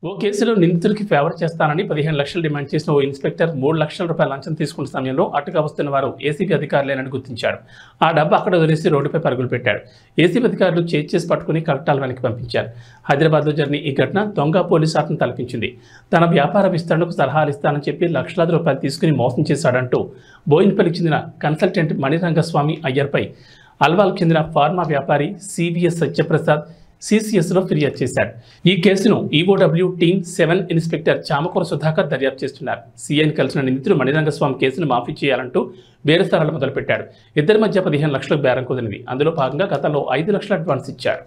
ఓ కేసులో నిందితుడికి ఫేవర్ చేస్తానని 15 లక్షలు డిమాండ్ చేసిన ఓ ఇన్స్పెక్టర్ 3 లక్షల రూపాయల లంచం తీసుకున్న సమయంలో అటుగా వస్తున్న వారు ఏసీబీ అధికారులేనని గుర్తించాడు. ఆ డబ్బు అక్కడ వదిలేసి రోడ్డుపై పరుగులు పెట్టాడు. ఏసీబీ అధికారులు చేసి పట్టుకుని కలెక్టర్ల వెనక్కి పంపించారు. హైదరాబాద్లో జరిగిన ఈ ఘటన దొంగ పోలీసు ఆటను తలపించింది. తన వ్యాపార విస్తరణకు సలహాలు ఇస్తానని చెప్పి లక్షలాది రూపాయలు తీసుకుని మోసం చేశాడంటూ బోయిన్పల్లికి చెందిన కన్సల్టెంట్ మణిరంగస్వామి అయ్యర్పై అల్వాల్కు చెందిన ఫార్మా వ్యాపారి సివిఎస్ సత్యప్రసాద్ సిసిఎస్లో ఫిర్యాదు చేశాడు. ఈ కేసును EOW team 7 inspector Chamakura Sudhakar దర్యాప్తు చేస్తున్నారు. సీఐని కలిసిన నిందితుడు మణిరంగస్వామి కేసును మాఫీ చేయాలంటూ బేరసారాలు మొదలుపెట్టాడు. ఇద్దరి మధ్య 15 లక్షలకు బేరం కుదిరింది. అందులో భాగంగా గతంలో 5 లక్షల అడ్వాన్స్ ఇచ్చారు.